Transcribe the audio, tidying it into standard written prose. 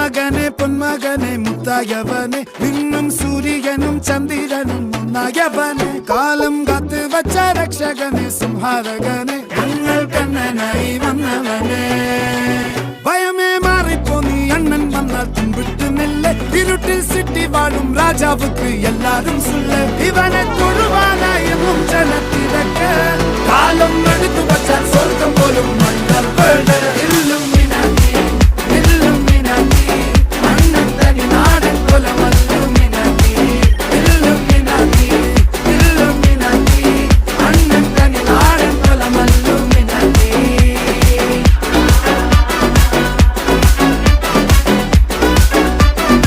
മകനെ പൊന്മകനെ മുത്തായവനെ നിന്നും സൂര്യനും ചന്ദ്രനും ഒന്നായവനെ കാലം കാത്ത് വച്ച രക്ഷകനെ സംഹാരകനെ ഞങ്ങൾ കണ്ണനായി വന്നവനെ ഭയമേ മാറിപ്പോ നീ അണ്ണൻ വന്നാൽ തുമ്പിട്ട് നെല്ല് ഇരുട്ടിൽ സിറ്റി വാഴും രാജാവുക്ക് എല്ലാരും സുല്ല് ഇവനെ തൊഴുവാനായെന്നും ജനത്തിരക്ക് കാലം എടുത്തു വച്ചാൽ സ്വർഗം പോലും മണ്ണൽ ഇല്ലും